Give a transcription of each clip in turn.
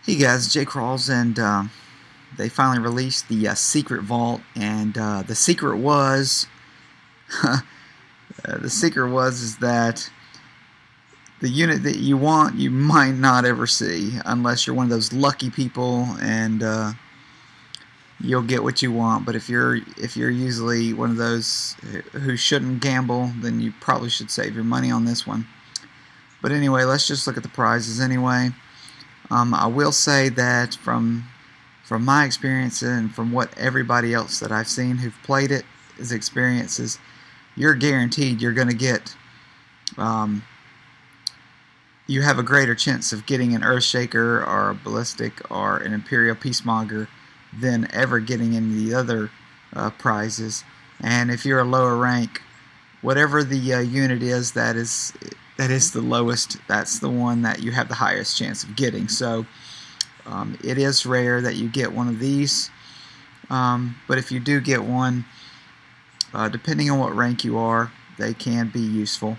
Hey guys, Jay Crawls, and they finally released the secret vault, and the secret was is that the unit that you want you might not ever see unless you're one of those lucky people, and you'll get what you want. But if you're usually one of those who shouldn't gamble, then you probably should save your money on this one. But anyway, let's just look at the prizes anyway. I will say that from my experience and from what everybody else that I've seen who've played it is experiences, you're guaranteed you're going to get, you have a greater chance of getting an Earthshaker or a Ballistic or an Imperial Peacemonger than ever getting any of the other prizes. And if you're a lower rank, whatever the unit is that is the lowest, that's the one that you have the highest chance of getting. So it is rare that you get one of these, but if you do get one, depending on what rank you are, they can be useful.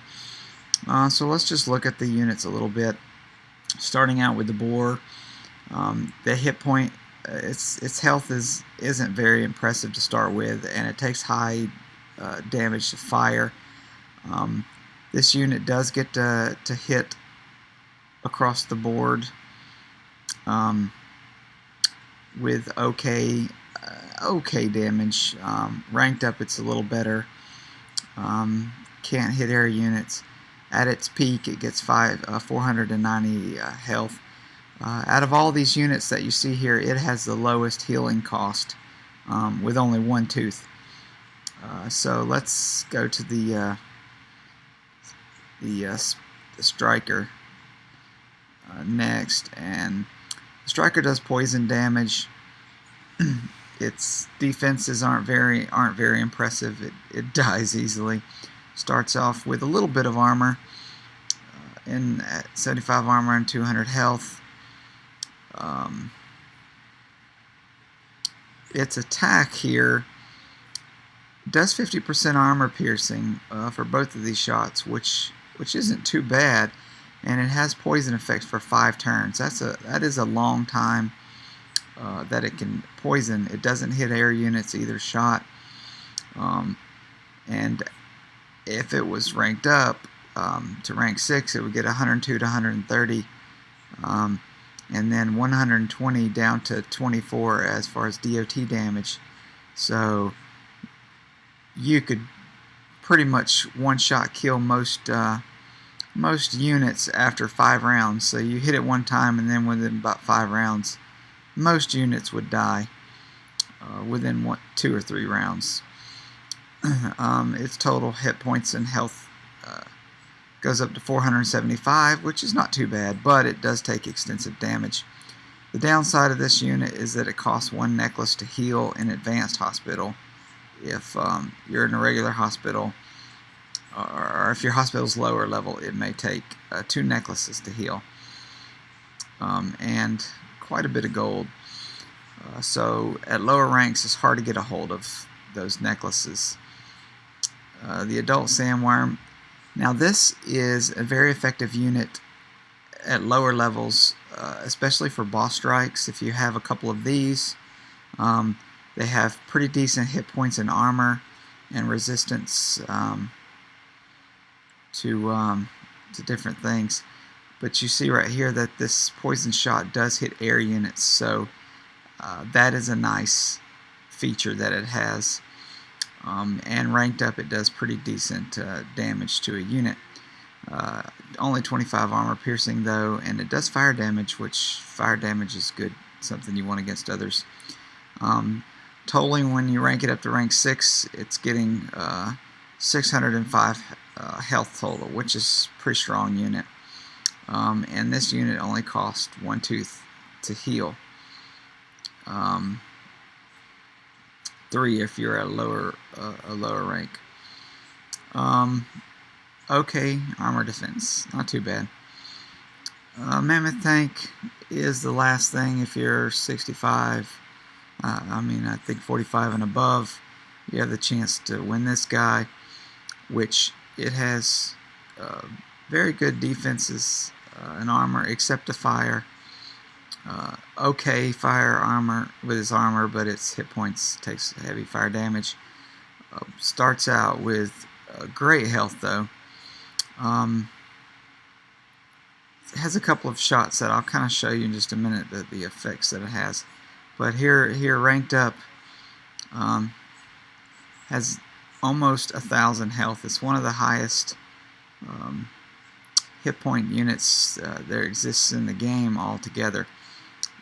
So let's just look at the units a little bit. Starting out with the boar, the hit point, its health isn't very impressive to start with, and it takes high damage to fire. This unit does get to hit across the board with okay damage. Ranked up, it's a little better. Can't hit air units. At its peak, it gets 490 health. Out of all these units that you see here, it has the lowest healing cost, with only one tooth. So let's go to the striker next, and the striker does poison damage. Its defenses aren't very impressive. It dies easily. Starts off with a little bit of armor, and at 75 armor and 200 health. Its attack here does 50% armor piercing for both of these shots, which isn't too bad, and it has poison effects for 5 turns. That is a long time that it can poison. It doesn't hit air units either shot, and if it was ranked up to rank 6, it would get 102 to 130, and then 120 down to 24 as far as DOT damage. So you could pretty much one-shot kill most units after 5 rounds. So you hit it one time, and then within about 5 rounds, most units would die within 2 or 3 rounds. Its total hit points and health goes up to 475, which is not too bad, but it does take extensive damage. The downside of this unit is that it costs 1 necklace to heal in advanced hospital. If you're in a regular hospital, or if your hospital's lower level, it may take 2 necklaces to heal, and quite a bit of gold. So at lower ranks, it's hard to get a hold of those necklaces. The adult sandworm. Now this is a very effective unit at lower levels, especially for boss strikes. If you have a couple of these, they have pretty decent hit points and armor and resistance to different things. But you see right here that this poison shot does hit air units, so that is a nice feature that it has. And ranked up, it does pretty decent damage to a unit. Only 25 armor piercing though, and it does fire damage, which fire damage is good, something you want against others. Totaling, when you rank it up to rank 6, it's getting 605 health total, which is a pretty strong unit. And this unit only costs 1 tooth to heal. 3 if you're at a lower rank. Okay, armor defense, not too bad. Mammoth tank is the last thing if you're 65. I think 45 and above, you have the chance to win this guy, which it has very good defenses and armor, except to fire. Okay fire armor with his armor, but its hit points takes heavy fire damage. Starts out with great health though. It has a couple of shots that I'll kind of show you in just a minute, the effects that it has. But here ranked up, has almost 1,000 health. It's one of the highest hit point units there exists in the game altogether.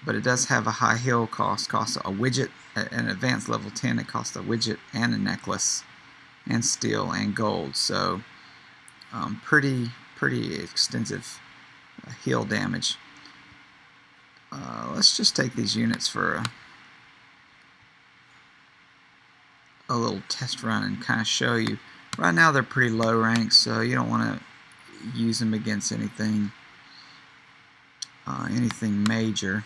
But it does have a high heal cost. Costs a widget at an advanced level 10. It costs a widget and a necklace, and steel and gold. So pretty extensive heal damage. Let's just take these units for a little test run and kind of show you. Right now they're pretty low rank, so you don't want to use them against anything major.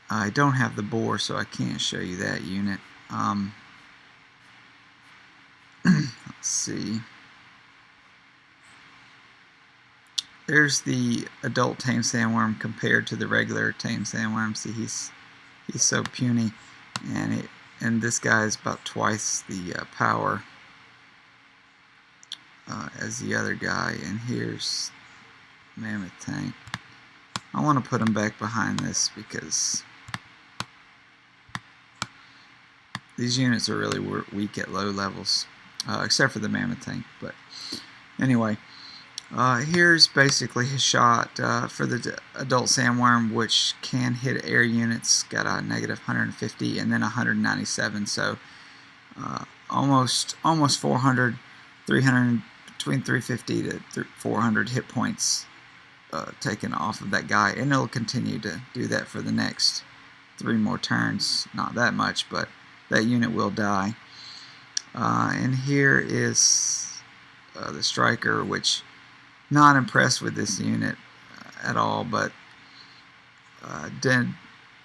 I don't have the boar, so I can't show you that unit. Let's see. There's the adult tame sandworm compared to the regular tame sandworm. See, he's so puny, and this guy is about twice the power as the other guy. And here's Mammoth Tank. I want to put him back behind this because these units are really weak at low levels, except for the Mammoth Tank. But anyway, here's basically his shot for the adult sandworm, which can hit air units. Got a negative 150 and then 197, so almost 400, 300, between 350 to 400 hit points taken off of that guy, and it'll continue to do that for the next 3 more turns. Not that much, but that unit will die. And here is the striker, which not impressed with this unit at all, but did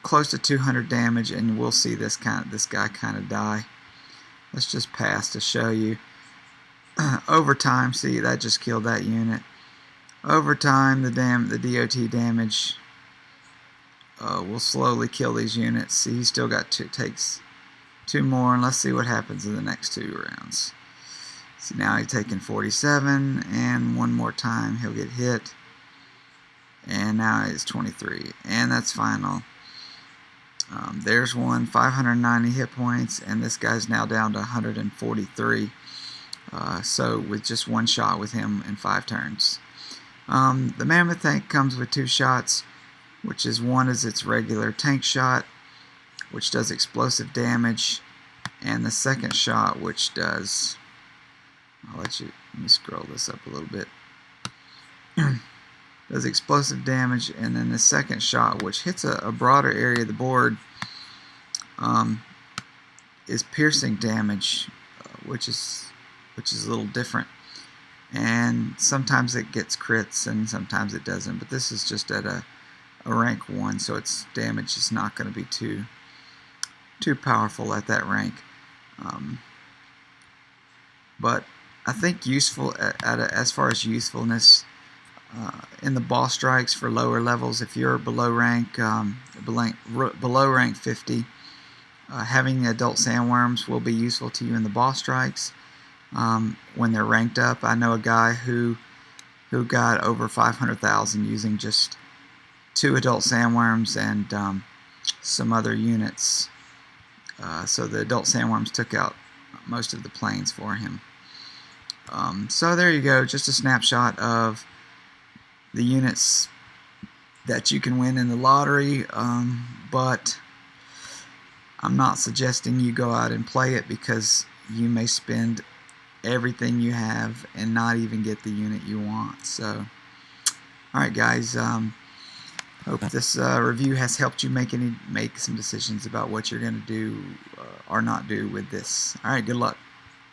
close to 200 damage, and we'll see this guy kind of die. Let's just pass to show you. Over time, see, that just killed that unit. Over time, the DOT damage will slowly kill these units. See, he still got takes 2 more, and let's see what happens in the next 2 rounds. See, now he's taking 47, and 1 more time he'll get hit, and now he's 23, and that's final. There's one, 590 hit points, and this guy's now down to 143. So with just 1 shot with him in 5 turns. The Mammoth Tank comes with 2 shots, which is one is its regular tank shot, which does explosive damage, and the second shot, which does, let me scroll this up a little bit, does explosive damage, and then the second shot, which hits a broader area of the board, is piercing damage, which is a little different. And sometimes it gets crits and sometimes it doesn't, but this is just at a rank 1, so its damage is not going to be too powerful at that rank. But I think useful as far as usefulness in the boss strikes for lower levels. If you're below rank 50, having the adult sandworms will be useful to you in the boss strikes. When they're ranked up, I know a guy who got over 500,000 using just 2 adult sandworms and some other units. So the adult sandworms took out most of the planes for him. So there you go, just a snapshot of the units that you can win in the lottery, but I'm not suggesting you go out and play it, because you may spend everything you have and not even get the unit you want. So alright guys, hope this review has helped you make some decisions about what you're going to do or not do with this. Alright, good luck.